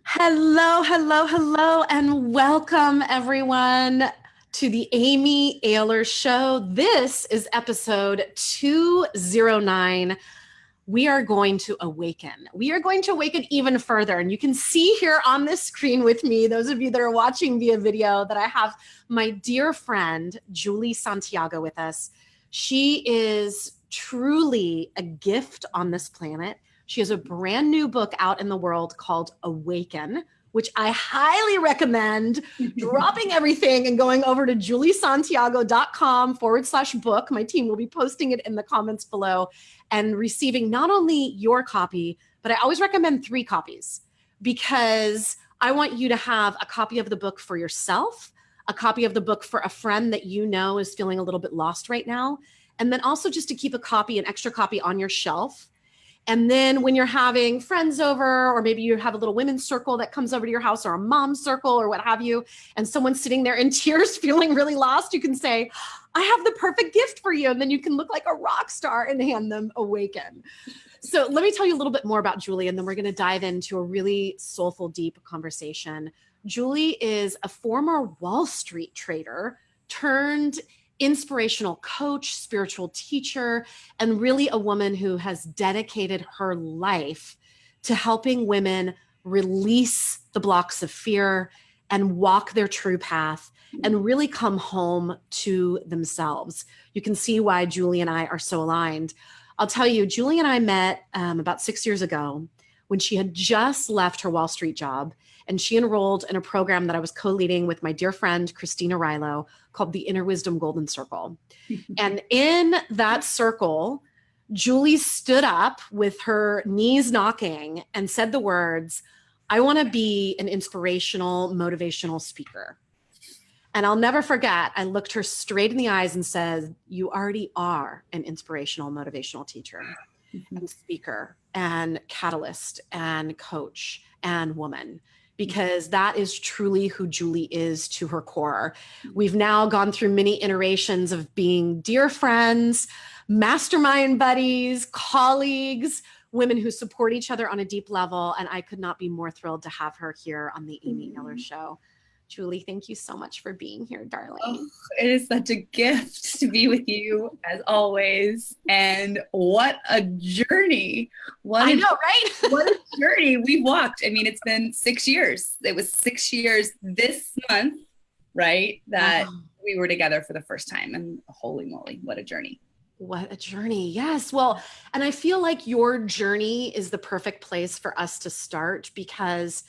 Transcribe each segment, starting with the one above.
Hello, hello, hello, and welcome everyone to the Amy Ahlers Show. This is episode 209. We are going to awaken. We are going to awaken even further. And you can see here on this screen with me, those of you that are watching via video, that I have my dear friend, Julie Santiago, with us. She is truly a gift on this planet. She has a brand new book out in the world called Awaken, which I highly recommend dropping everything and going over to juliesantiago.com/book. My team will be posting it in the comments below and receiving not only your copy, but I always recommend 3 copies because I want you to have a copy of the book for yourself, a copy of the book for a friend that you know is feeling a little bit lost right now, and then also just to keep a copy, an extra copy on your shelf. And then when you're having friends over, or maybe you have a little women's circle that comes over to your house, or a mom circle or what have you, and someone's sitting there in tears feeling really lost, you can say, I have the perfect gift for you. And then you can look like a rock star and hand them Awaken. So let me tell you a little bit more about Julie, and then we're going to dive into a really soulful, deep conversation. Julie is a former Wall Street trader turned inspirational coach, spiritual teacher, and really a woman who has dedicated her life to helping women release the blocks of fear and walk their true path and really come home to themselves. You can see why Julie and I are so aligned. I'll tell you, Julie and I met about 6 years ago when she had just left her Wall Street job, and she enrolled in a program that I was co-leading with my dear friend, Christina Rilo, called the Inner Wisdom Golden Circle. And in that circle, Julie stood up with her knees knocking and said the words, I want to be an inspirational, motivational speaker. And I'll never forget, I looked her straight in the eyes and said, you already are an inspirational, motivational teacher and speaker and catalyst and coach and woman, because that is truly who Julie is to her core. We've now gone through many iterations of being dear friends, mastermind buddies, colleagues, women who support each other on a deep level. And I could not be more thrilled to have her here on the Amy Ahlers Show. Julie, thank you so much for being here, darling. Oh, it is such a gift to be with you as always. And what a journey. I know, right? What a journey we've walked. I mean, it's been 6 years. It was 6 years this month, right? That we were together for the first time. And holy moly, what a journey. What a journey. Yes. Well, and I feel like your journey is the perfect place for us to start because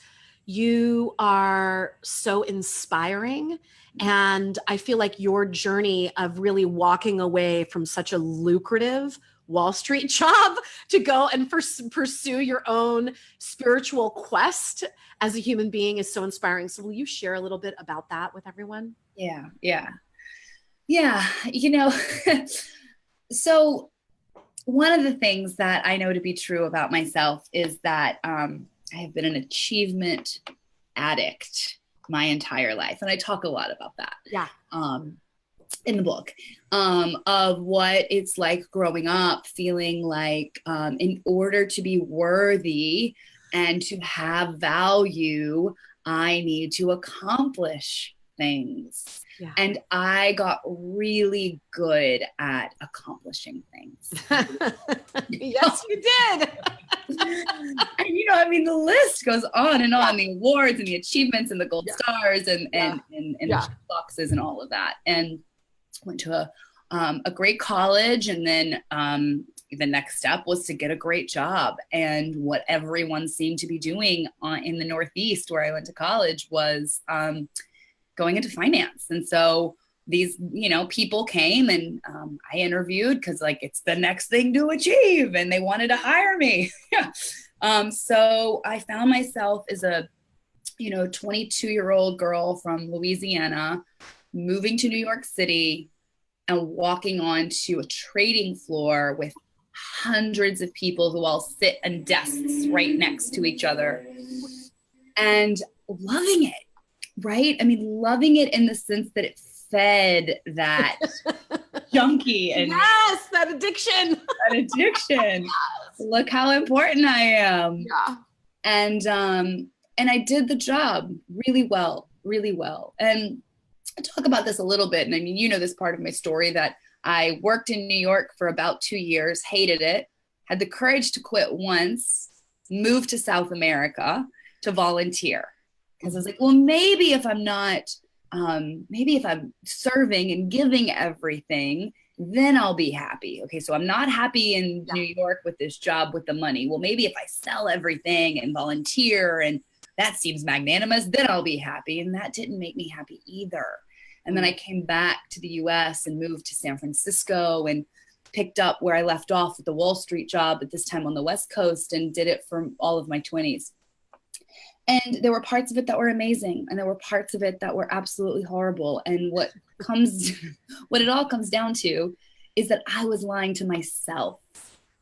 you are so inspiring. And I feel like your journey of really walking away from such a lucrative Wall Street job to go and pursue your own spiritual quest as a human being is so inspiring. So will you share a little bit about that with everyone? Yeah. You know, so one of the things that I know to be true about myself is that I have been an achievement addict my entire life. And I talk a lot about that in the book, of what it's like growing up, feeling like in order to be worthy and to have value, I need to accomplish things. Yeah. And I got really good at accomplishing things. Yes, you did. And you know, I mean, the list goes on and on, the awards and the achievements and the gold stars and the boxes and all of that. And went to a great college. And then the next step was to get a great job. And what everyone seemed to be doing in the Northeast where I went to college was going into finance. And so these, people came and I interviewed because it's the next thing to achieve and they wanted to hire me. So I found myself as a, 22-year-old girl from Louisiana, moving to New York City and walking onto a trading floor with hundreds of people who all sit in desks right next to each other and loving it, right? I mean, loving it in the sense that it fed that junkie. And yes, that addiction. That addiction. Yes. Look how important I am. Yeah. And I did the job really well. And I talk about this a little bit. And I mean, you know, this part of my story that I worked in New York for about 2 years, hated it, had the courage to quit once, moved to South America to volunteer. Because I was like, well, maybe if I'm not, maybe if I'm serving and giving everything, then I'll be happy. Okay, so I'm not happy in New York with this job with the money. Well, maybe if I sell everything and volunteer and that seems magnanimous, then I'll be happy. And that didn't make me happy either. And then I came back to the US and moved to San Francisco and picked up where I left off with the Wall Street job, at this time on the West Coast, and did it for all of my 20s. And there were parts of it that were amazing. And there were parts of it that were absolutely horrible. And what it all comes down to is that I was lying to myself,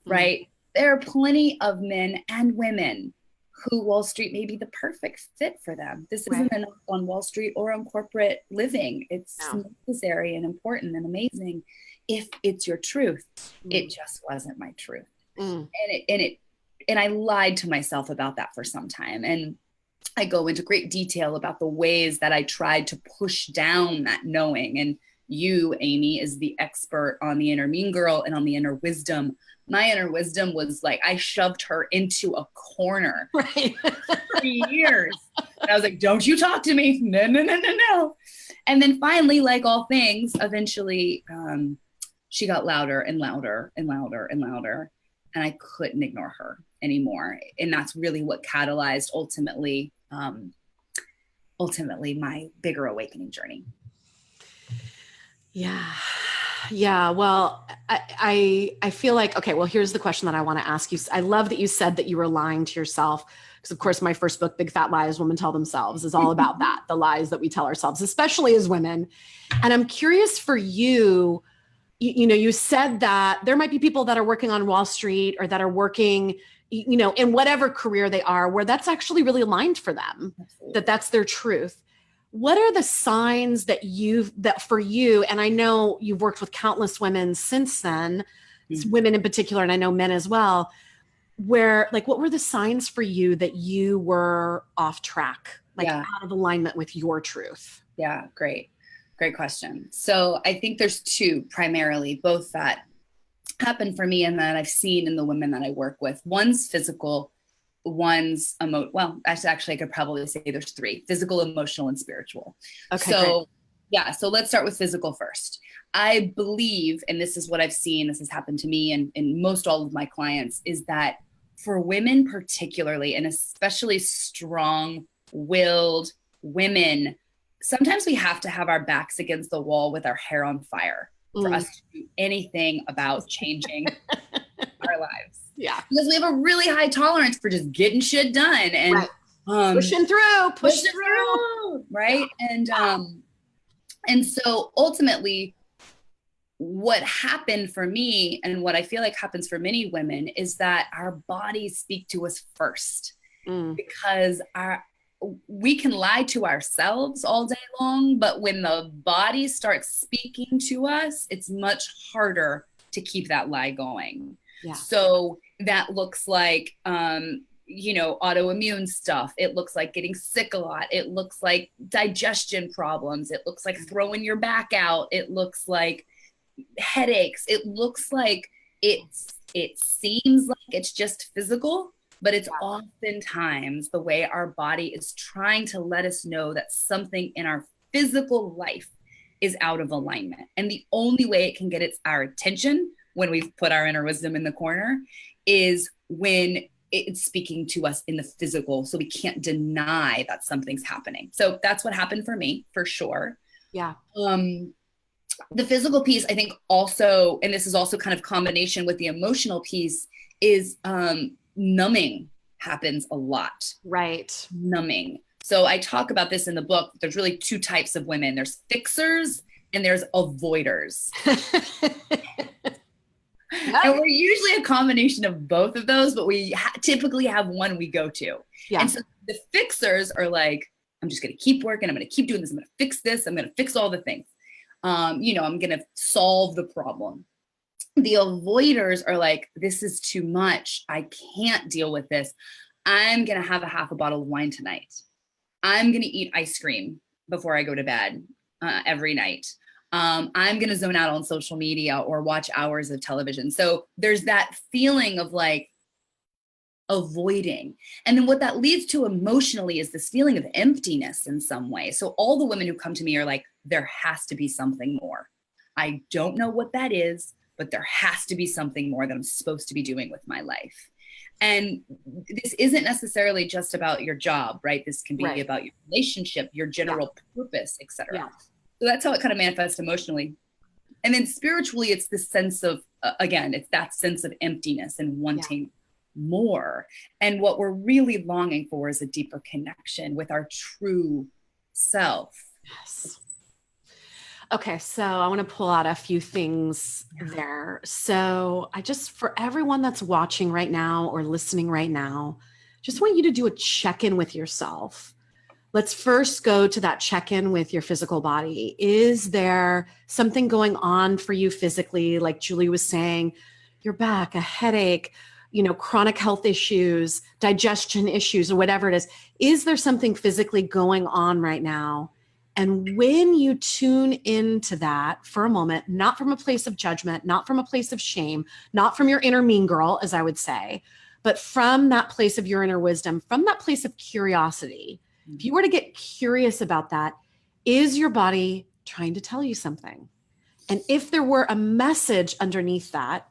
right? There are plenty of men and women who Wall Street may be the perfect fit for them. This isn't enough on Wall Street or on corporate living. It's necessary and important and amazing if it's your truth. It just wasn't my truth. And I lied to myself about that for some time. And I go into great detail about the ways that I tried to push down that knowing. And you, Amy, is the expert on the inner mean girl and on the inner wisdom. My inner wisdom was like, I shoved her into a corner for years. And I was like, don't you talk to me. No. And then finally, like all things, eventually she got louder and louder and louder and louder. And I couldn't ignore her anymore. And that's really what catalyzed ultimately my bigger awakening journey. Yeah. Well, I feel like, okay, well, here's the question that I want to ask you. I love that you said that you were lying to yourself. Because of course, my first book, Big Fat Lies Women Tell Themselves, is all about that, the lies that we tell ourselves, especially as women. And I'm curious for you, you know, you said that there might be people that are working on Wall Street or that are working, you know, in whatever career they are, where that's actually really aligned for them, that's their truth. What are the signs that for you, and I know you've worked with countless women since then, women in particular, and I know men as well, where like, what were the signs for you that you were off track, like out of alignment with your truth? Yeah, great question. So I think there's two primarily, both that happen for me and that I've seen in the women that I work with. One's physical, one's actually I could probably say there's three: physical, emotional, and spiritual. Okay. So great. So let's start with physical first. I believe, and this is what I've seen, this has happened to me and most all of my clients, is that for women particularly, and especially strong-willed women, sometimes we have to have our backs against the wall with our hair on fire for us to do anything about changing our lives. Yeah. Because we have a really high tolerance for just getting shit done and pushing through. Right. And so ultimately what happened for me, and what I feel like happens for many women, is that our bodies speak to us first, because we can lie to ourselves all day long, but when the body starts speaking to us, it's much harder to keep that lie going. Yeah. So that looks like, autoimmune stuff. It looks like getting sick a lot. It looks like digestion problems. It looks like throwing your back out. It looks like headaches. It looks like it seems like it's just physical, but it's oftentimes the way our body is trying to let us know that something in our physical life is out of alignment. And the only way it can get our attention when we've put our inner wisdom in the corner is when it's speaking to us in the physical. So we can't deny that something's happening. So that's what happened for me, for sure. Yeah. The physical piece, I think also, and this is also kind of combination with the emotional piece, is numbing happens a lot. Right. Numbing. So I talk about this in the book. There's really two types of women. There's fixers and there's avoiders. And we're usually a combination of both of those, but we typically have one we go to. Yeah. And so the fixers are like, I'm just going to keep working. I'm going to keep doing this. I'm going to fix this. I'm going to fix all the things. I'm going to solve the problem. The avoiders are like, this is too much. I can't deal with this. I'm going to have a half a bottle of wine tonight. I'm going to eat ice cream before I go to bed every night. I'm going to zone out on social media or watch hours of television. So there's that feeling of like avoiding. And then what that leads to emotionally is this feeling of emptiness in some way. So all the women who come to me are like, there has to be something more. I don't know what that is, but there has to be something more that I'm supposed to be doing with my life. And this isn't necessarily just about your job, right? This can be about your relationship, your general purpose, etc. Yeah. So that's how it kind of manifests emotionally. And then spiritually, it's this sense of, again, it's that sense of emptiness and wanting more. And what we're really longing for is a deeper connection with our true self. Yes. Okay, so I want to pull out a few things there. So for everyone that's watching right now or listening right now, just want you to do a check-in with yourself. Let's first go to that check-in with your physical body. Is there something going on for you physically? Like Julie was saying, your back, a headache, chronic health issues, digestion issues, or whatever it is. Is there something physically going on right now? And when you tune into that for a moment, not from a place of judgment, not from a place of shame, not from your inner mean girl, as I would say, but from that place of your inner wisdom, from that place of curiosity. If you were to get curious about that, is your body trying to tell you something? And if there were a message underneath that,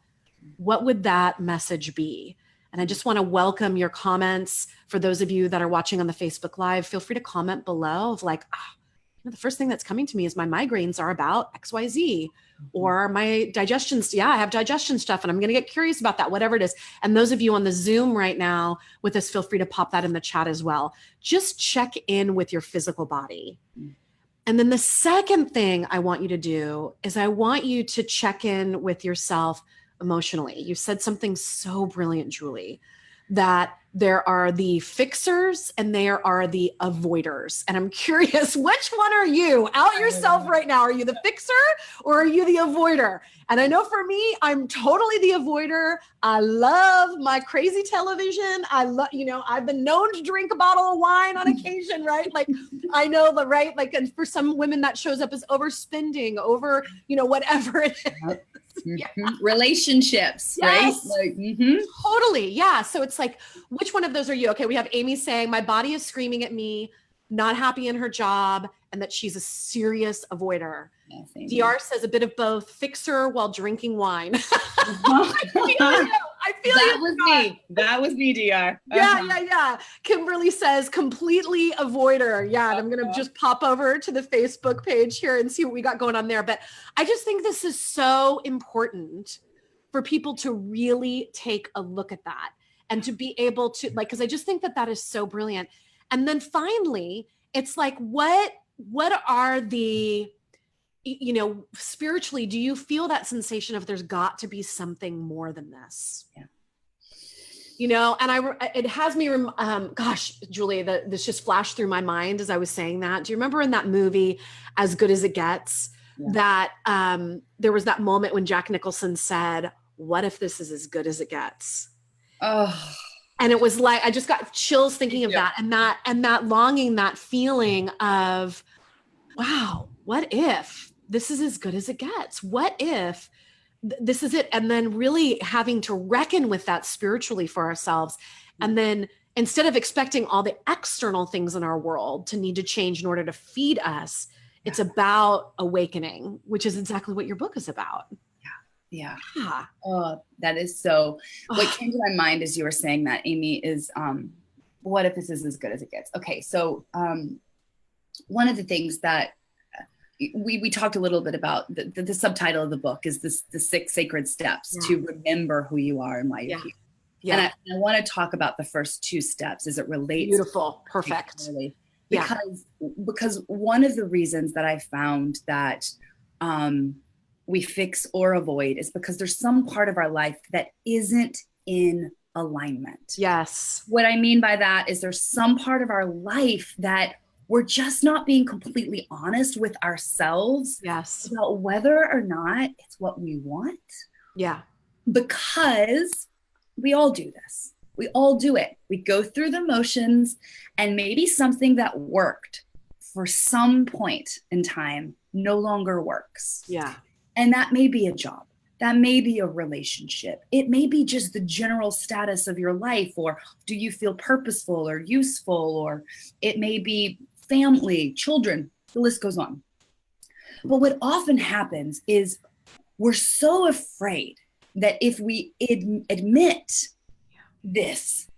what would that message be? And I just want to welcome your comments. For those of you that are watching on the Facebook Live, feel free to comment below of like, the first thing that's coming to me is my migraines are about XYZ, or my digestions. Yeah, I have digestion stuff and I'm going to get curious about that, whatever it is. And those of you on the Zoom right now with us, feel free to pop that in the chat as well. Just check in with your physical body. And then the second thing I want you to do is I want you to check in with yourself emotionally. You said something so brilliant, Julie, that there are the fixers and there are the avoiders. And I'm curious, which one are you? Out yourself right now. Are you the fixer or are you the avoider? And I know for me, I'm totally the avoider. I love my crazy television. I love, I've been known to drink a bottle of wine on occasion, right? Like, I know the right, like, and for some women that shows up as overspending, whatever it is. Yeah. Relationships, right? Like, Totally. Yeah. So it's like, which one of those are you? Okay. We have Amy saying, my body is screaming at me, not happy in her job, and that she's a serious avoider. DR says a bit of both, fixer while drinking wine. I feel that was me. That was me, DR. Yeah. Kimberly says completely avoider. Yeah. And I'm going to just pop over to the Facebook page here and see what we got going on there. But I just think this is so important for people to really take a look at that and to be able to because I just think that is so brilliant. And then finally, it's like, what are the, spiritually, do you feel that sensation of there's got to be something more than this? Yeah. And it has me, gosh, Julie, this just flashed through my mind as I was saying that. Do you remember in that movie, As Good as It Gets, that there was that moment when Jack Nicholson said, what if this is as good as it gets? Oh. And it was like, I just got chills thinking of that and that longing, that feeling of, wow, what if this is as good as it gets? What if this is it? And then really having to reckon with that spiritually for ourselves. And then instead of expecting all the external things in our world to need to change in order to feed us, it's about awakening, which is exactly what your book is about. Yeah. Oh, that is so. What came to my mind as you were saying that, Amy, is what if this is as good as it gets? Okay, so one of the things that we talked a little bit about, the subtitle of the book is the 6 sacred steps to remember who you are and why you're here. Yeah. And I want to talk about the first 2 steps as it relates. Beautiful. Perfect. Because one of the reasons that I found that we fix or avoid is because there's some part of our life that isn't in alignment. Yes. What I mean by that is there's some part of our life that we're just not being completely honest with ourselves Yes. about whether or not it's what we want. Yeah. Because we all do this. We all do it. We go through the motions, and maybe something that worked for some point in time no longer works. Yeah. And that may be a job. That may be a relationship. It may be just the general status of your life, or do you feel purposeful or useful, or it may be family, children, the list goes on. But what often happens is we're so afraid that if we admit this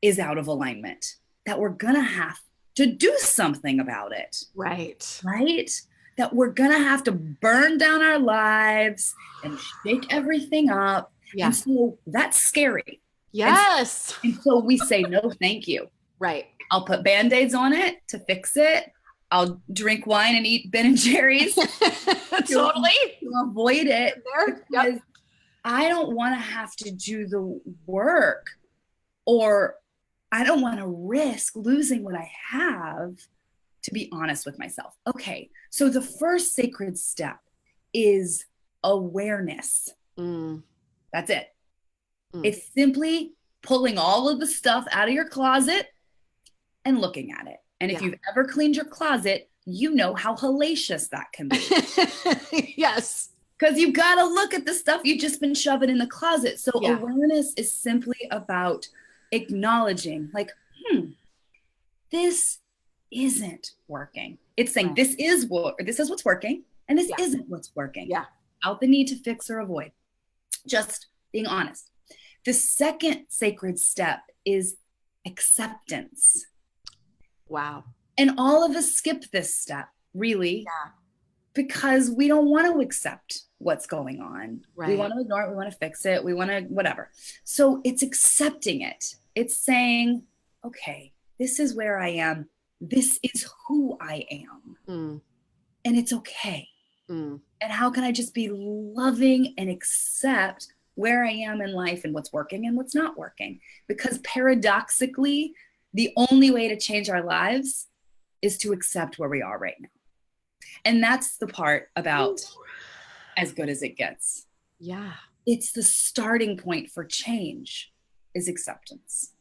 is out of alignment, that we're going to have to do something about it. Right. Right? That we're going to have to burn down our lives and shake everything up. Yeah. And so that's scary. Yes. And so we say, no, thank you. Right. I'll put Band-Aids on it to fix it. I'll drink wine and eat Ben and Jerry's Totally. to avoid it. Because Yep. I don't want to have to do the work, or I don't want to risk losing what I have to be honest with myself. Okay, so the first sacred step is awareness. That's it. It's simply pulling all of the stuff out of your closet and looking at it. And if you've ever cleaned your closet, you know how hellacious that can be. Yes. Because you've got to look at the stuff you've just been shoving in the closet. So awareness is simply about acknowledging, like, this isn't working. It's saying this is what's working, and this isn't what's working. Yeah. Without the need to fix or avoid. Just being honest. The second sacred step is acceptance. Wow. And all of us skip this step, really, because we don't want to accept what's going on. Right. We want to ignore it. We want to fix it. We want to whatever. So it's accepting it. It's saying, okay, this is where I am. This is who I am. And it's okay. And how can I just be loving and accept where I am in life and what's working and what's not working? Because paradoxically, the only way to change our lives is to accept where we are right now. And that's the part about as good as it gets. Yeah. It's the starting point for change is acceptance.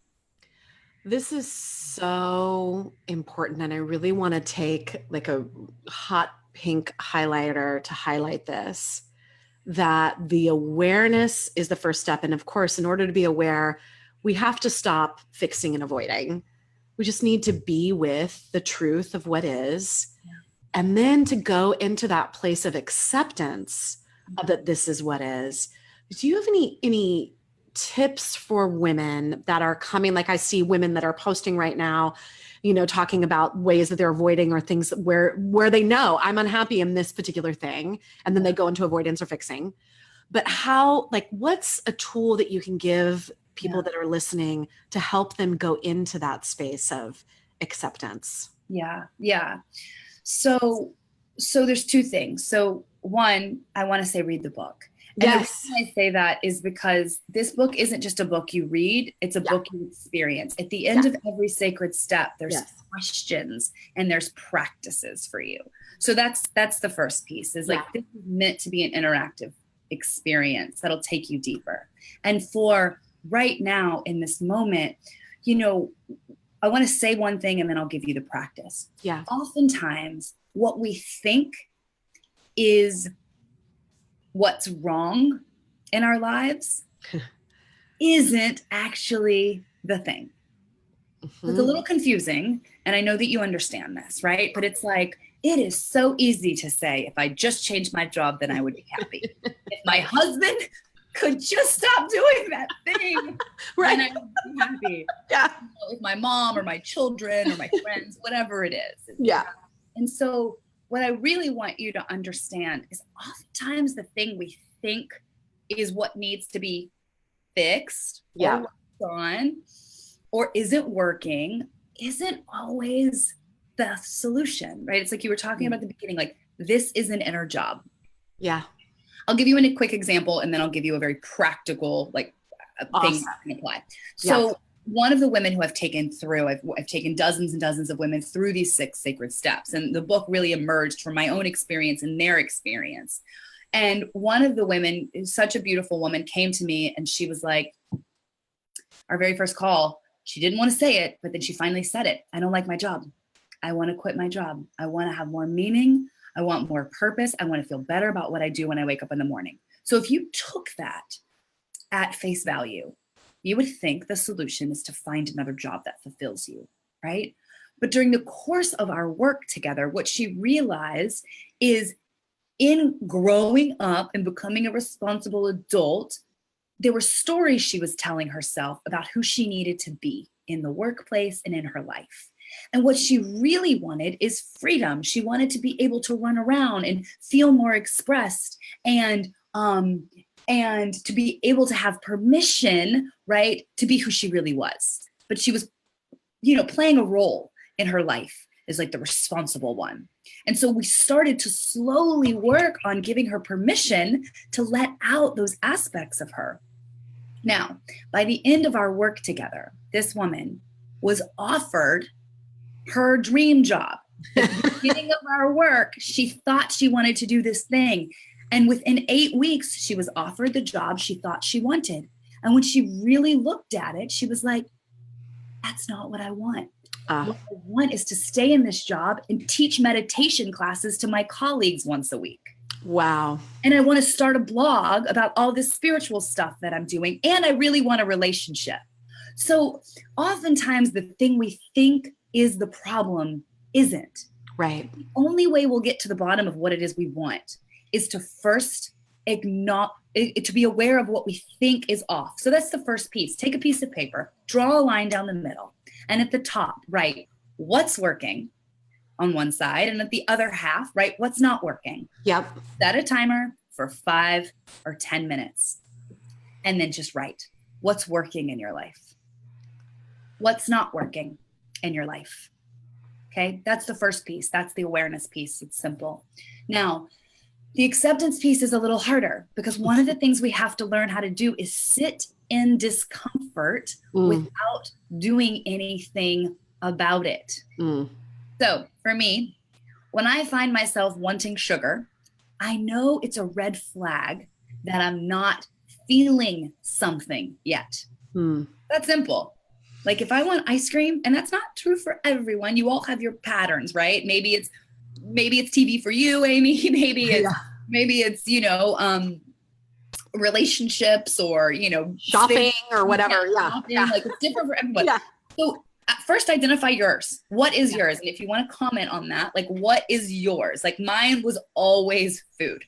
This is so important. And I really want to take like a hot pink highlighter to highlight this, that the awareness is the first step. And of course, in order to be aware, we have to stop fixing and avoiding. We just need to be with the truth of what is. And then to go into that place of acceptance of that this is what is. Do you have any tips for women that are coming? Like I see women that are posting right now, talking about ways that they're avoiding or things where they know I'm unhappy in this particular thing. And then they go into avoidance or fixing. But what's a tool that you can give people that are listening to help them go into that space of acceptance? Yeah. So there's two things. So one, I want to say, read the book. And the reason I say that is because this book isn't just a book you read, it's a book you experience. At the end of every sacred step, there's questions and there's practices for you. So that's the first piece is this is meant to be an interactive experience that'll take you deeper. And for right now in this moment, I want to say one thing and then I'll give you the practice. Yeah. Oftentimes what we think is what's wrong in our lives isn't actually the thing. It's a little confusing. And I know that you understand this, right? But it's like, it is so easy to say, if I just changed my job, then I would be happy. If my husband could just stop doing that thing, then I would be happy. Yeah. With my mom or my children or my friends, whatever it is. Yeah. And so what I really want you to understand is oftentimes the thing we think is what needs to be fixed or worked on or isn't working isn't always the solution, right? It's like you were talking about at the beginning, like this is an inner job. Yeah. I'll give you a quick example and then I'll give you a very practical thing you can apply. So one of the women who I've taken through, I've taken dozens and dozens of women through these 6 sacred steps. And the book really emerged from my own experience and their experience. And one of the women, such a beautiful woman, came to me and she was like, our very first call, she didn't want to say it, but then she finally said it. I don't like my job. I want to quit my job. I want to have more meaning. I want more purpose. I want to feel better about what I do when I wake up in the morning. So if you took that at face value, you would think the solution is to find another job that fulfills you, right? But during the course of our work together, what she realized is in growing up and becoming a responsible adult, there were stories she was telling herself about who she needed to be in the workplace and in her life. And what she really wanted is freedom. She wanted to be able to run around and feel more expressed and to be able to have permission, right, to be who she really was. But she was, playing a role in her life as like the responsible one. And so we started to slowly work on giving her permission to let out those aspects of her. Now, by the end of our work together, this woman was offered her dream job. At the beginning of our work, she thought she wanted to do this thing. And within 8 weeks, she was offered the job she thought she wanted. And when she really looked at it, she was like, that's not what I want. What I want is to stay in this job and teach meditation classes to my colleagues once a week. Wow. And I want to start a blog about all this spiritual stuff that I'm doing. And I really want a relationship. So oftentimes the thing we think is the problem isn't. Right. The only way we'll get to the bottom of what it is we want is to first to be aware of what we think is off. So that's the first piece. Take a piece of paper, draw a line down the middle, and at the top, write what's working on one side, and at the other half, write what's not working. Yep. Set a timer for 5 or 10 minutes, and then just write what's working in your life, what's not working in your life. Okay, that's the first piece. That's the awareness piece. It's simple. Now, the acceptance piece is a little harder because one of the things we have to learn how to do is sit in discomfort without doing anything about it. So for me, when I find myself wanting sugar, I know it's a red flag that I'm not feeling something yet. That's simple. Like if I want ice cream, and that's not true for everyone, you all have your patterns, right? Maybe it's TV for you, Amy. Maybe it's relationships or shopping or whatever. Yeah. Like it's different for everyone. Yeah. So first identify yours. What is yours? And if you want to comment on that, like what is yours? Like mine was always food.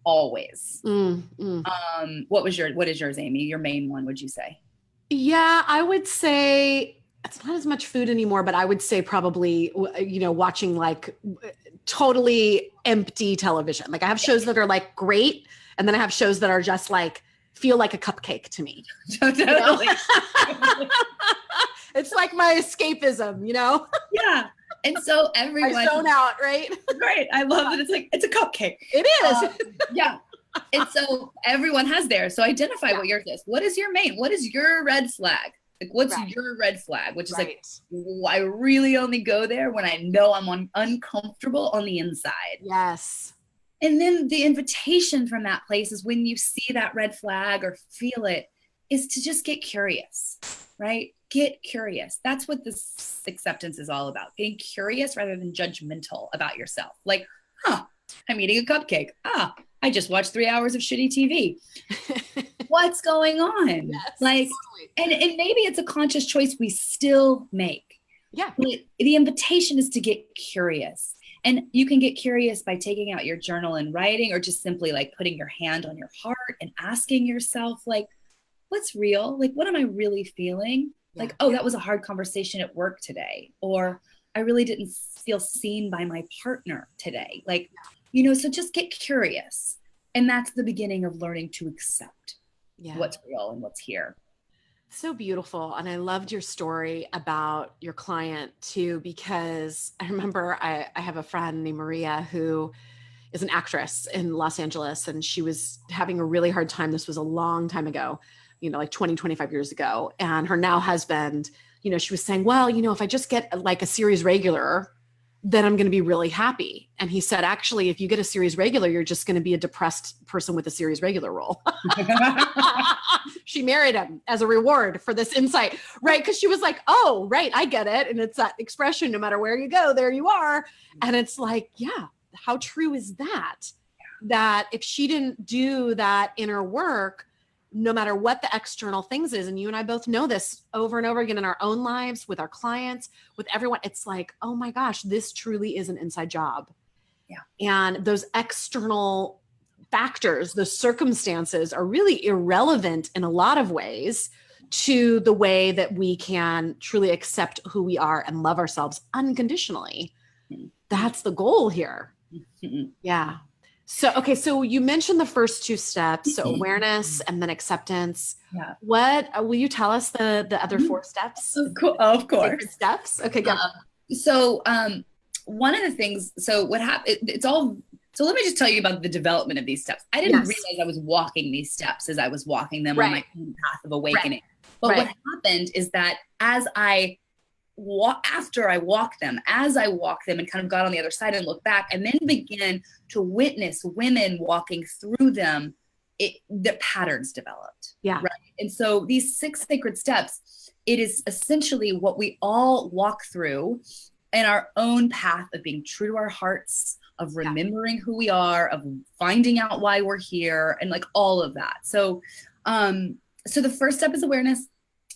Always. What is yours, Amy? Your main one, would you say? Yeah, I would say it's not as much food anymore, but I would say probably, watching like totally empty television. Like I have shows that are like great. And then I have shows that are just like, feel like a cupcake to me. Totally. It's like my escapism, Yeah. And so everyone. I zone out, right? Right. I love that. It's like, it's a cupcake. It is. Yeah. And so everyone has theirs. So identify what yours is. What is your main? What is your red flag? Like, what's your red flag? Which is like, I really only go there when I know I'm uncomfortable on the inside. Yes. And then the invitation from that place is when you see that red flag or feel it, is to just get curious, right? Get curious. That's what this acceptance is all about. Getting curious rather than judgmental about yourself. Like, I'm eating a cupcake. I just watched 3 hours of shitty TV. What's going on? Yes, like, totally. and maybe it's a conscious choice we still make. Yeah. But the invitation is to get curious. And you can get curious by taking out your journal and writing, or just simply like putting your hand on your heart and asking yourself, like, what's real? Like, what am I really feeling? Yeah. Like, that was a hard conversation at work today. Or I really didn't feel seen by my partner today. Like, so just get curious. And that's the beginning of learning to accept what's real and what's here. So beautiful. And I loved your story about your client too, because I remember I have a friend named Maria who is an actress in Los Angeles, and she was having a really hard time. This was a long time ago, like 20, 25 years ago. And her now husband, she was saying, well, if I just get like a series regular, then I'm going to be really happy. And he said, actually, if you get a series regular, you're just going to be a depressed person with a series regular role. She married him as a reward for this insight, right? Because she was like, oh, right, I get it. And it's that expression, no matter where you go, there you are. And it's like, yeah, how true is that? That if she didn't do that inner work, no matter what the external things is, and you and I both know this over and over again in our own lives, with our clients, with everyone, it's like, oh my gosh, this truly is an inside job. Yeah. And those external factors, those circumstances are really irrelevant in a lot of ways to the way that we can truly accept who we are and love ourselves unconditionally. That's the goal here. Yeah. So, okay. So you mentioned the first two steps, so awareness and then acceptance. Yeah. What, will you tell us the other four steps? Of course. Steps. Okay. Go. One of the things, so what happened, so let me just tell you about the development of these steps. I didn't realize I was walking these steps as I was walking them on my own path of awakening. But what happened is that after I walked them and kind of got on the other side and looked back and then began to witness women walking through them, the patterns developed. Yeah. Right. And so these 6 sacred steps, it is essentially what we all walk through in our own path of being true to our hearts, of remembering who we are, of finding out why we're here, and like all of that. So, so the first step is awareness.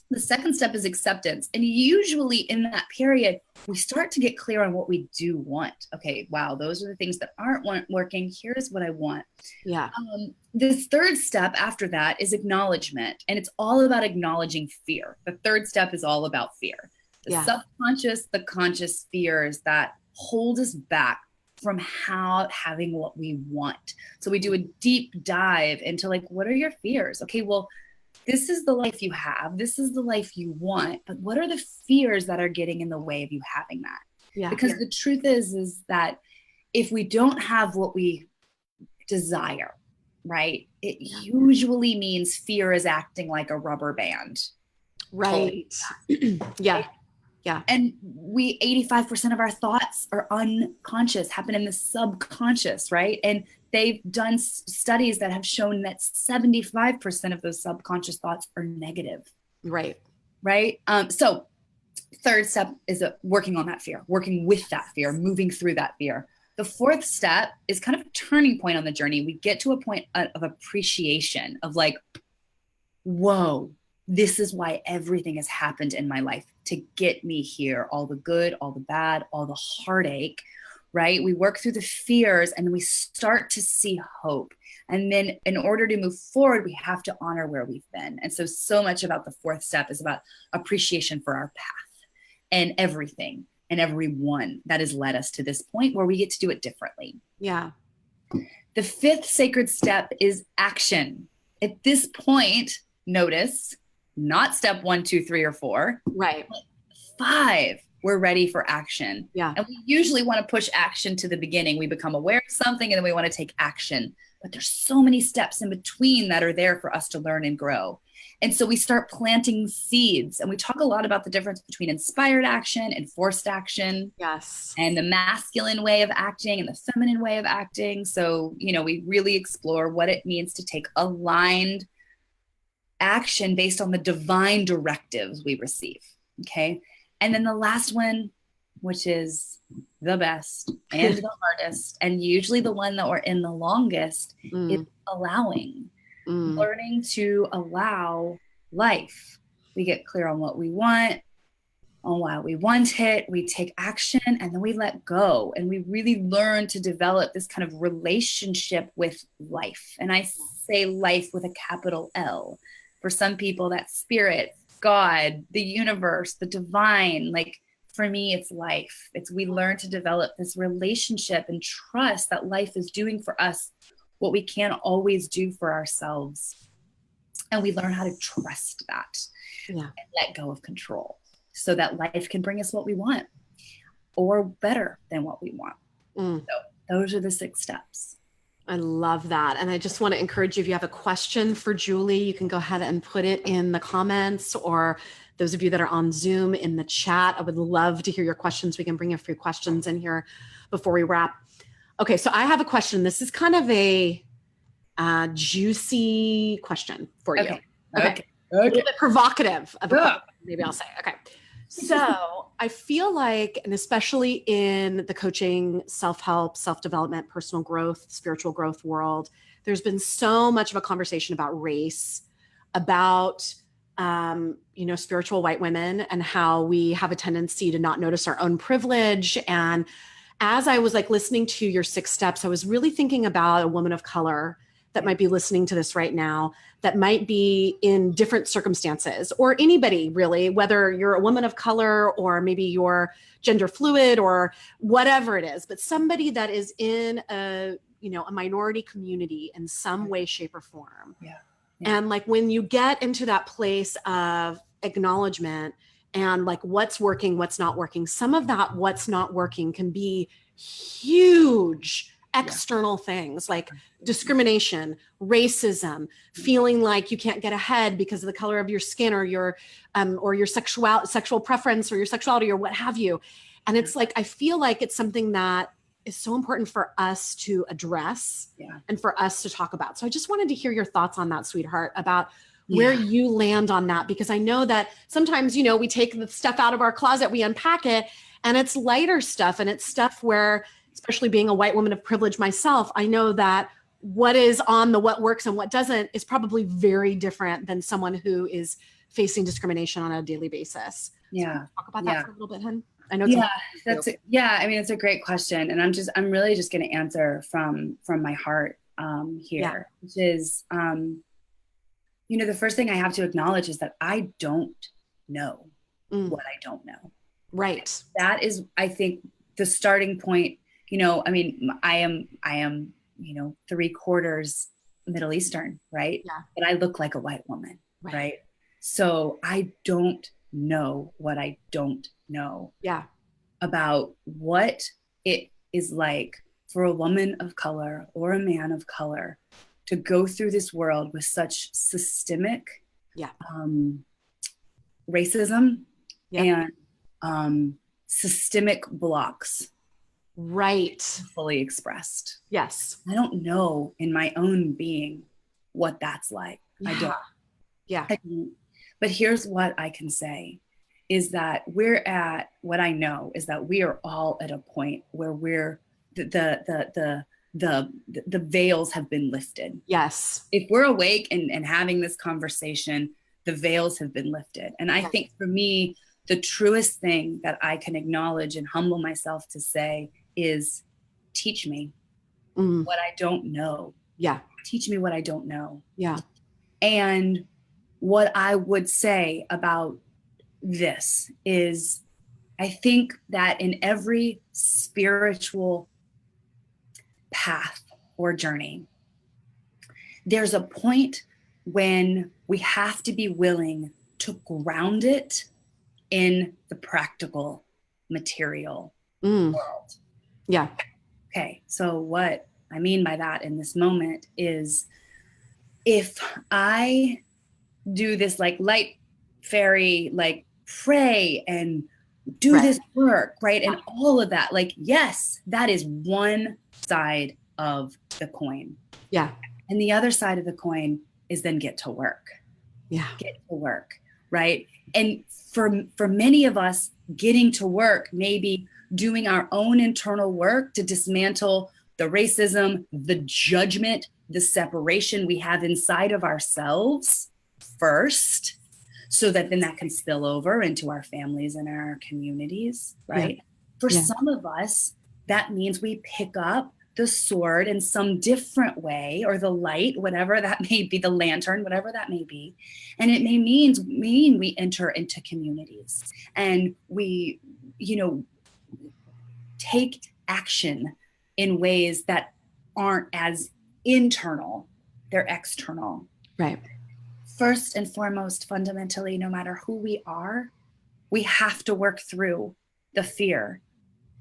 The second step is acceptance. And usually in that period, we start to get clear on what we do want. Okay, wow, those are the things that aren't working. Here's what I want. Yeah. This third step after that is acknowledgement. And it's all about acknowledging fear. The third step is all about fear. The subconscious, the conscious fears that hold us back from having what we want. So we do a deep dive into like, what are your fears? Okay, well, this is the life you have. This is the life you want. But what are the fears that are getting in the way of you having that? Yeah. Because the truth is that if we don't have what we desire, right, it usually means fear is acting like a rubber band. Right. Yeah. Yeah. And 85% of our thoughts are unconscious, happen in the subconscious, right? And they've done studies that have shown that 75% of those subconscious thoughts are negative. Right. Right. So third step is working on that fear, working with that fear, moving through that fear. The fourth step is kind of a turning point on the journey. We get to a point of appreciation of like, whoa, this is why everything has happened in my life to get me here. All the good, all the bad, all the heartache, right? We work through the fears and we start to see hope. And then in order to move forward, we have to honor where we've been. And so much about the fourth step is about appreciation for our path and everything and everyone that has led us to this point where we get to do it differently. Yeah. The fifth sacred step is action. At this point, notice, not step 1, 2, 3, or 4. Right. 5, we're ready for action. Yeah. And we usually want to push action to the beginning. We become aware of something and then we want to take action. But there's so many steps in between that are there for us to learn and grow. And so we start planting seeds. And we talk a lot about the difference between inspired action and forced action. Yes. And the masculine way of acting and the feminine way of acting. So, we really explore what it means to take aligned action based on the divine directives we receive. Okay. And then the last one, which is the best and the hardest, and usually the one that we're in the longest, is allowing, learning to allow life. We get clear on what we want, on why we want it. We take action and then we let go. And we really learn to develop this kind of relationship with life. And I say life with a capital L. For some people, that's spirit, God, the universe, the divine. Like for me, it's life. We learn to develop this relationship and trust that life is doing for us what we can't always do for ourselves. And we learn how to trust that and let go of control so that life can bring us what we want or better than what we want. So those are the 6 steps. I love that. And I just want to encourage you, if you have a question for Julie, you can go ahead and put it in the comments, or those of you that are on Zoom in the chat. I would love to hear your questions. We can bring a few questions in here before we wrap. Okay, so I have a question. This is kind of a juicy question for you. Okay. A little bit provocative of a question, maybe I'll say. Okay. So I feel like, and especially in the coaching, self-help, self-development, personal growth, spiritual growth world, there's been so much of a conversation about race, about, spiritual white women, and how we have a tendency to not notice our own privilege. And as I was like listening to your 6 steps, I was really thinking about a woman of color that might be listening to this right now, that might be in different circumstances, or anybody really, whether you're a woman of color or maybe you're gender fluid or whatever it is, but somebody that is in a minority community in some way, shape, or form. Yeah. And like when you get into that place of acknowledgement and like what's working, what's not working, some of that what's not working can be huge external things like discrimination, racism, feeling like you can't get ahead because of the color of your skin or your sexual preference or your sexuality or what have you. And it's like, I feel like it's something that is so important for us to address and for us to talk about. So I just wanted to hear your thoughts on that, sweetheart, about where you land on that, because I know that sometimes, we take the stuff out of our closet, we unpack it, and it's lighter stuff, and it's stuff where, especially being a white woman of privilege myself, I know that what is on the what works and what doesn't is probably very different than someone who is facing discrimination on a daily basis. Yeah. So talk about that for a little bit, hun. I know. I mean, it's a great question. And I'm really just going to answer from my heart here, which is, the first thing I have to acknowledge is that I don't know what I don't know. Right. That is, I think, the starting point. I mean, I am, 3/4 Middle Eastern, right? Yeah. But I look like a white woman, right? So I don't know what I don't know about what it is like for a woman of color or a man of color to go through this world with such systemic racism and systemic blocks. Right. Fully expressed. Yes. I don't know in my own being what that's like. I don't. Yeah. But here's what I can say is that what I know is that we are all at a point where we're the veils have been lifted. Yes. If we're awake and having this conversation, the veils have been lifted. And I think for me, the truest thing that I can acknowledge and humble myself to say is, teach me what I don't know. Yeah. Teach me what I don't know. Yeah. And what I would say about this is, I think that in every spiritual path or journey, there's a point when we have to be willing to ground it in the practical material world. Yeah. Okay. So what I mean by that in this moment is, if I do this like light fairy, like pray and do this work, right? And all of that, like, yes, that is one side of the coin. Yeah. And the other side of the coin is then get to work. Yeah. Get to work. Right. And for many of us, getting to work, maybe doing our own internal work to dismantle the racism, the judgment, the separation we have inside of ourselves first, so that then that can spill over into our families and our communities. Right. For some of us, that means we pick up the sword in some different way, or the light, whatever that may be, the lantern, whatever that may be. And it may mean we enter into communities and we, take action in ways that aren't as internal, they're external. Right. First and foremost, fundamentally, no matter who we are, we have to work through the fear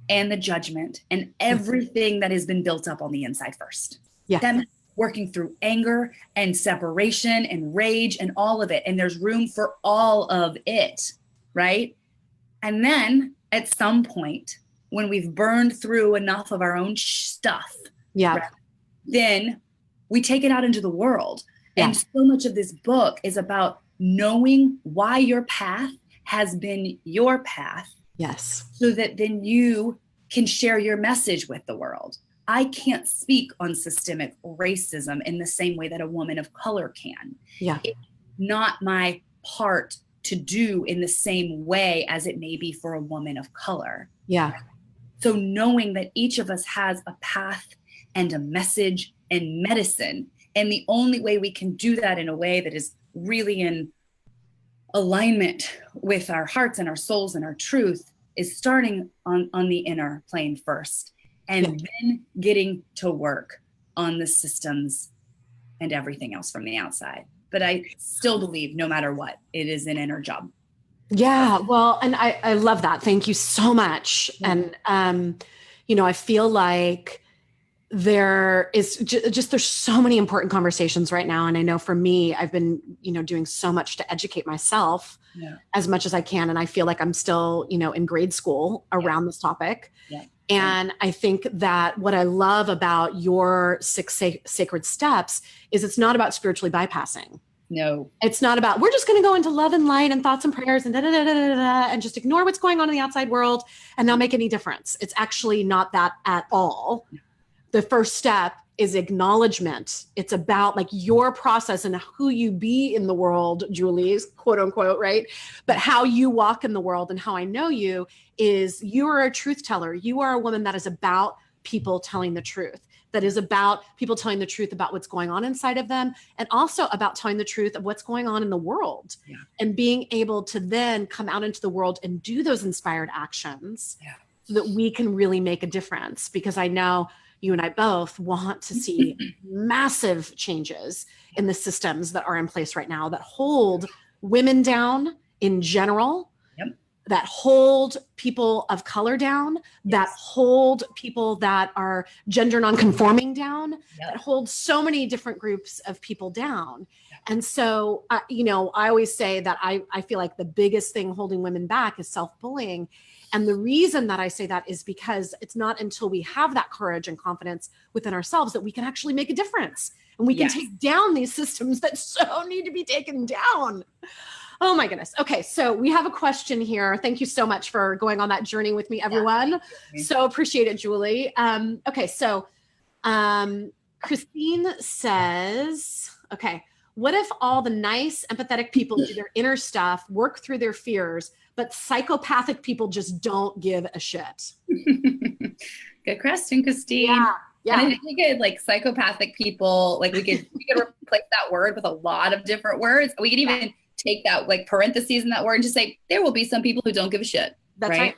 and the judgment and everything that has been built up on the inside first. Yeah. Them working through anger and separation and rage and all of it. And there's room for all of it, right? And then at some point, when we've burned through enough of our own stuff, right, then we take it out into the world. Yeah. And so much of this book is about knowing why your path has been your path. Yes. So that then you can share your message with the world. I can't speak on systemic racism in the same way that a woman of color can. Yeah. It's not my part to do in the same way as it may be for a woman of color. Yeah. So knowing that each of us has a path and a message and medicine, and the only way we can do that in a way that is really in alignment with our hearts and our souls and our truth is starting on the inner plane first, and then getting to work on the systems and everything else from the outside. But I still believe no matter what, it is an inner job. Yeah. Well, and I love that. Thank you so much. Yeah. And, I feel like there is just there's so many important conversations right now. And I know for me, I've been, doing so much to educate myself as much as I can. And I feel like I'm still, in grade school around this topic. Yeah. And I think that what I love about your 6 sacred steps is it's not about spiritually bypassing. No, it's not about, we're just going to go into love and light and thoughts and prayers and and just ignore what's going on in the outside world and not make any difference. It's actually not that at all. The first step is acknowledgement. It's about like your process and who you be in the world, Julie, quote unquote, right? But how you walk in the world and how I know you is you are a truth teller. You are a woman that is about people telling the truth, that is about people telling the truth about what's going on inside of them, and also about telling the truth of what's going on in the world and being able to then come out into the world and do those inspired actions so that we can really make a difference. Because I know you and I both want to see massive changes in the systems that are in place right now that hold women down in general, that hold people of color down, that hold people that are gender nonconforming down, that hold so many different groups of people down. And so, I always say that I feel like the biggest thing holding women back is self-bullying. And the reason that I say that is because it's not until we have that courage and confidence within ourselves that we can actually make a difference. And we can take down these systems that so need to be taken down. Oh my goodness. Okay. So we have a question here. Thank you so much for going on that journey with me, everyone. So appreciate it, Julie. Okay. So Christine says, okay, what if all the nice, empathetic people do their inner stuff, work through their fears, but psychopathic people just don't give a shit? Good question, Christine. Yeah. And I think we could like psychopathic people, like we could replace that word with a lot of different words. We could even take that like parentheses in that word and just say, there will be some people who don't give a shit. That's right.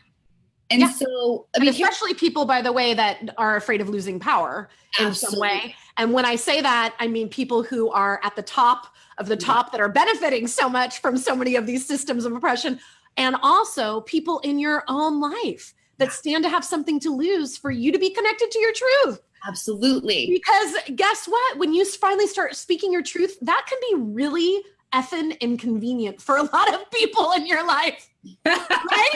And so, I mean, especially people, by the way, that are afraid of losing power in some way. And when I say that, I mean people who are at the top of the top that are benefiting so much from so many of these systems of oppression. And also people in your own life that stand to have something to lose for you to be connected to your truth. Absolutely. Because guess what? When you finally start speaking your truth, that can be really effing inconvenient for a lot of people in your life. Right?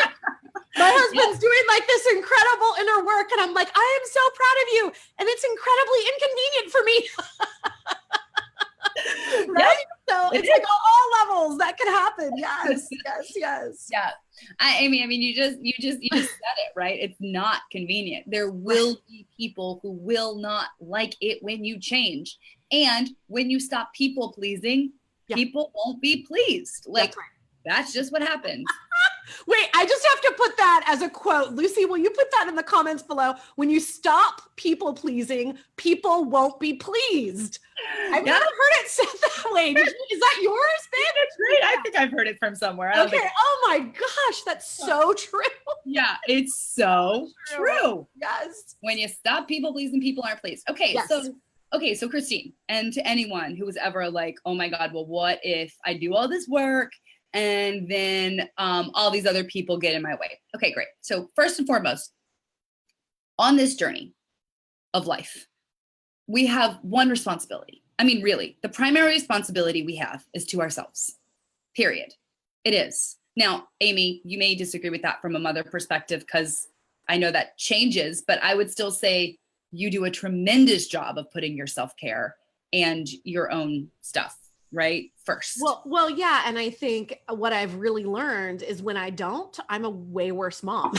My husband's doing like this incredible inner work. And I'm like, I am so proud of you. And it's incredibly inconvenient for me. Right? So it's like on all levels that can happen. Yes. Yeah. Amy, I mean, you just said it, right? It's not convenient. There will be people who will not like it when you change. And when you stop people pleasing, people won't be pleased. Like that's just what happens. Wait, I just have to put that as a quote. Lucy, will you put that in the comments below? When you stop people pleasing, people won't be pleased. I've never heard it said that way. Is that yours, babe? That's great. I think I've heard it from somewhere. Okay. Oh my gosh, that's so true. Yeah, it's so true. Yes. When you stop people pleasing, people aren't pleased. Okay, so Christine, and to anyone who was ever like, oh my God, well, what if I do all this work and then all these other people get in my way? Okay, great. So first and foremost, on this journey of life, we have one responsibility. I mean, really, the primary responsibility we have is to ourselves, period. It is. Now, Amy, you may disagree with that from a mother perspective, because I know that changes, but I would still say you do a tremendous job of putting your self-care and your own stuff right first. Well, yeah. And I think what I've really learned is when I don't, I'm a way worse mom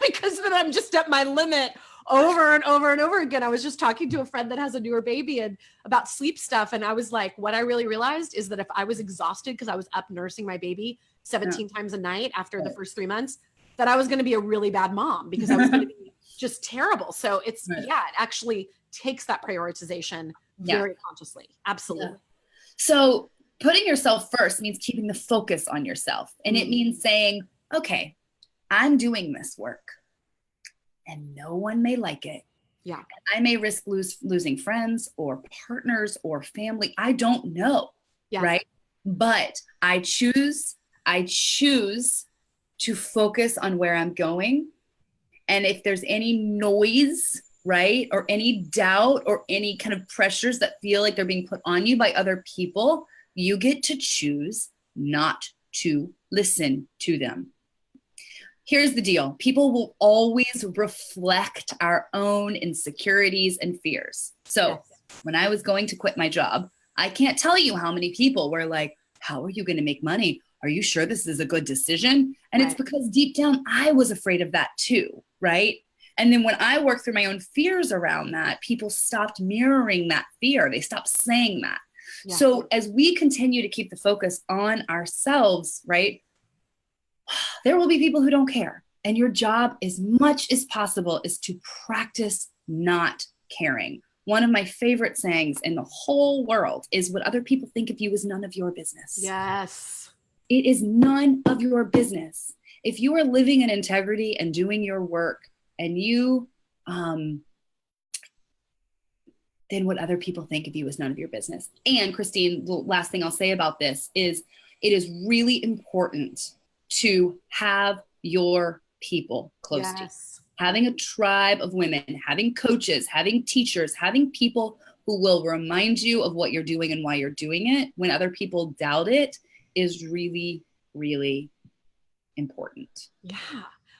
because then I'm just at my limit over and over and over again. I was just talking to a friend that has a newer baby and about sleep stuff. And I was like, what I really realized is that if I was exhausted because I was up nursing my baby 17 times a night after the first 3 months, that I was going to be a really bad mom because I was going to be just terrible. So it's, it actually takes that prioritization very consciously. Absolutely. Yeah. So putting yourself first means keeping the focus on yourself. And it means saying, okay, I'm doing this work and no one may like it. Yeah. I may risk losing friends or partners or family. I don't know. Yes. Right. But I choose to focus on where I'm going. And if there's any noise, right, or any doubt or any kind of pressures that feel like they're being put on you by other people, you get to choose not to listen to them. Here's the deal. People will always reflect our own insecurities and fears. So when I was going to quit my job, I can't tell you how many people were like, how are you going to make money? Are you sure this is a good decision? And it's because deep down, I was afraid of that too, right? And then when I worked through my own fears around that, people stopped mirroring that fear. They stopped saying that. Yeah. So as we continue to keep the focus on ourselves, right, there will be people who don't care. And your job, as much as possible, is to practice not caring. One of my favorite sayings in the whole world is, what other people think of you is none of your business. Yes. It is none of your business. If you are living in integrity and doing your work, and you, then what other people think of you is none of your business. And Christine, the last thing I'll say about this is, it is really important to have your people close to you. Having a tribe of women, having coaches, having teachers, having people who will remind you of what you're doing and why you're doing it when other people doubt it is really, really important. Yeah.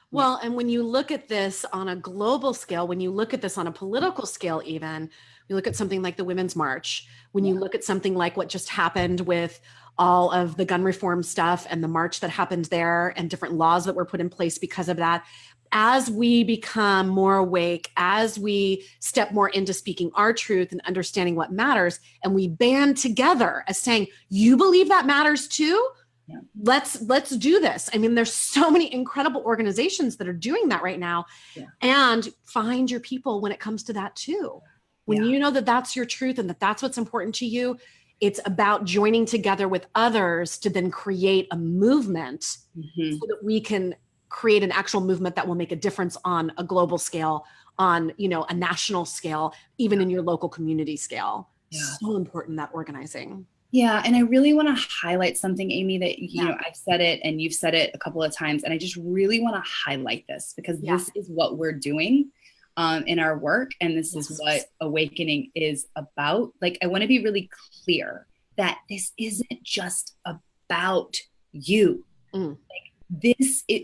Well, and when you look at this on a global scale, when you look at this on a political scale, even you look at something like the Women's March, when you look at something like what just happened with all of the gun reform stuff and the march that happened there and different laws that were put in place because of that, as we become more awake, as we step more into speaking our truth and understanding what matters, and we band together as saying, you believe that matters too? Yeah. Let's do this. I mean, there's so many incredible organizations that are doing that right now. Yeah. And find your people when it comes to that too. When you know that that's your truth and that that's what's important to you, it's about joining together with others to then create a movement so that we can create an actual movement that will make a difference on a global scale, on, you know, a national scale, even in your local community scale. Yeah. So important, that organizing. Yeah. And I really want to highlight something, Amy, that, you know, I've said it and you've said it a couple of times, and I just really want to highlight this because this is what we're doing in our work. And this is what Awakening is about. Like, I want to be really clear that this isn't just about you. Like,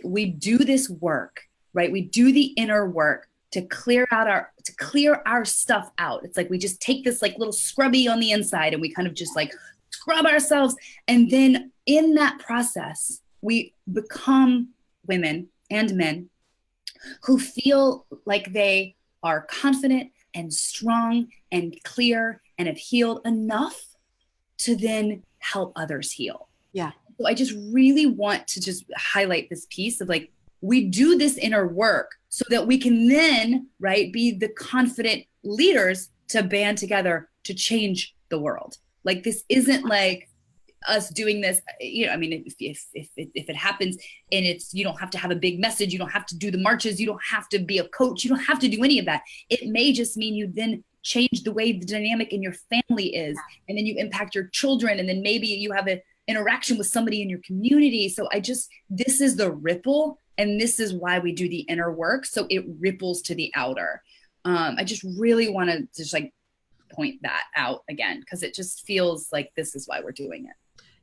we do this work, right? We do the inner work to clear our stuff out. It's like we just take this like little scrubby on the inside and we kind of just like scrub ourselves. And then in that process, we become women and men who feel like they are confident and strong and clear and have healed enough to then help others heal. Yeah. So I just really want to just highlight this piece of like, we do this inner work so that we can then, right, be the confident leaders to band together to change the world. Like, this isn't like us doing this, you know, I mean, if it happens and you don't have to have a big message, you don't have to do the marches, you don't have to be a coach, you don't have to do any of that. It may just mean you then change the way the dynamic in your family is, and then you impact your children, and then maybe you have an interaction with somebody in your community. So this is the ripple. And this is why we do the inner work. So it ripples to the outer. I just really want to just like point that out again, because it just feels like this is why we're doing it.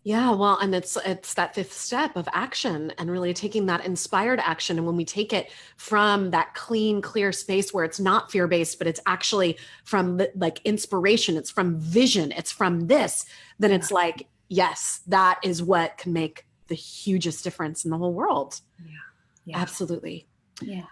Yeah, well, and it's that fifth step of action, and really taking that inspired action. And when we take it from that clean, clear space where it's not fear-based, but it's actually from like inspiration, it's from vision, it's from this, then it's like, yes, that is what can make the hugest difference in the whole world. Yeah. Absolutely. Yeah.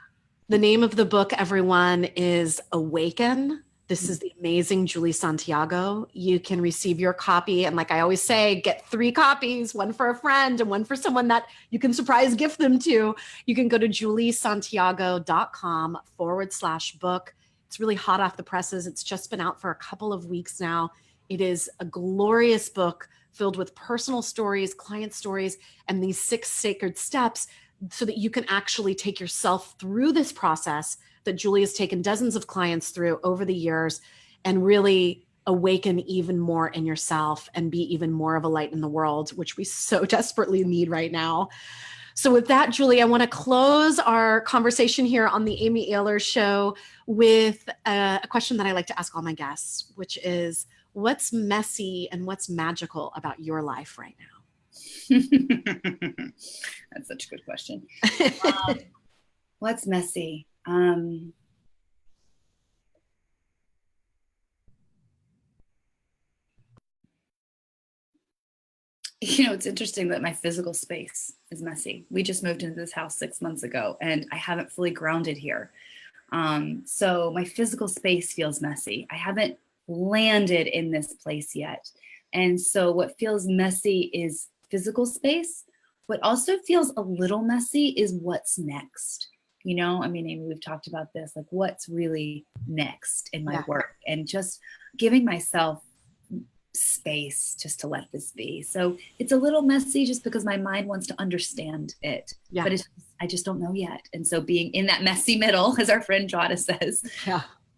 The name of the book, everyone, is Awaken. This is the amazing Julie Santiago. You can receive your copy. And like I always say, get 3 copies, one for a friend and one for someone that you can surprise gift them to. You can go to juliesantiago.com/book. It's really hot off the presses. It's just been out for a couple of weeks now. It is a glorious book filled with personal stories, client stories, and these 6 sacred steps so that you can actually take yourself through this process that Julie has taken dozens of clients through over the years, and really awaken even more in yourself and be even more of a light in the world, which we so desperately need right now. So with that, Julie, I want to close our conversation here on the Amy Ahlers Show with a question that I like to ask all my guests, which is, what's messy and what's magical about your life right now? That's such a good question. What's messy? It's interesting that my physical space is messy. We just moved into this house 6 months ago, and I haven't fully grounded here. So my physical space feels messy. I haven't landed in this place yet. And so what feels messy is physical space. What also feels a little messy is what's next. Amy, we've talked about this, like what's really next in my work, and just giving myself space just to let this be. So it's a little messy just because my mind wants to understand it, but I just don't know yet. And so being in that messy middle, as our friend Jada says,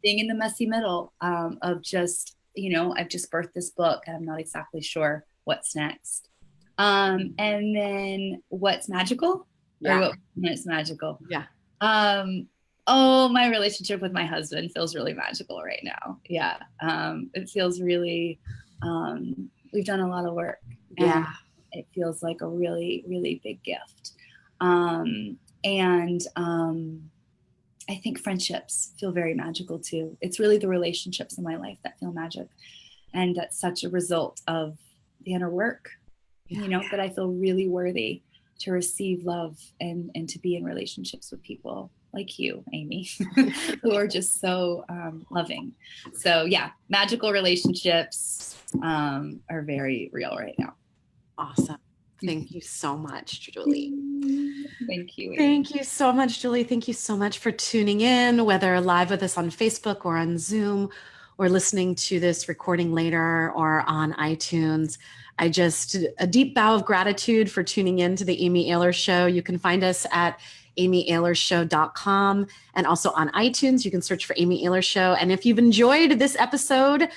being in the messy middle of just, I've just birthed this book and I'm not exactly sure what's next. And then what's magical? Or when it's magical. My relationship with my husband feels really magical right now. It feels really, we've done a lot of work. And it feels like a really, really big gift. I think friendships feel very magical too. It's really the relationships in my life that feel magic. And that's such a result of the inner work, that I feel really worthy to receive love and to be in relationships with people like you, Amy, who are just so loving. So magical relationships are very real right now. Awesome. Thank you so much, Julie. Thank you, Amy. Thank you so much, Julie. Thank you so much for tuning in, whether live with us on Facebook or on Zoom, or listening to this recording later or on iTunes. A deep bow of gratitude for tuning in to the Amy Ahlers Show. You can find us at amyahlers.com, and also on iTunes. You can search for Amy Ahlers Show. And if you've enjoyed this episode,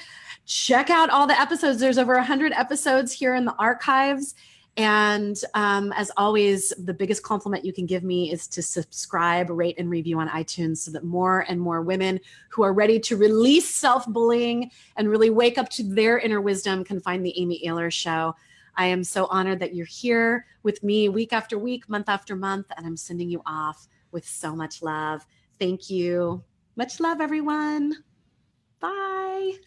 check out all the episodes. There's over 100 episodes here in the archives. And as always, the biggest compliment you can give me is to subscribe, rate, and review on iTunes so that more and more women who are ready to release self-bullying and really wake up to their inner wisdom can find the Amy Ahlers Show. I am so honored that you're here with me week after week, month after month, and I'm sending you off with so much love. Thank you. Much love, everyone. Bye.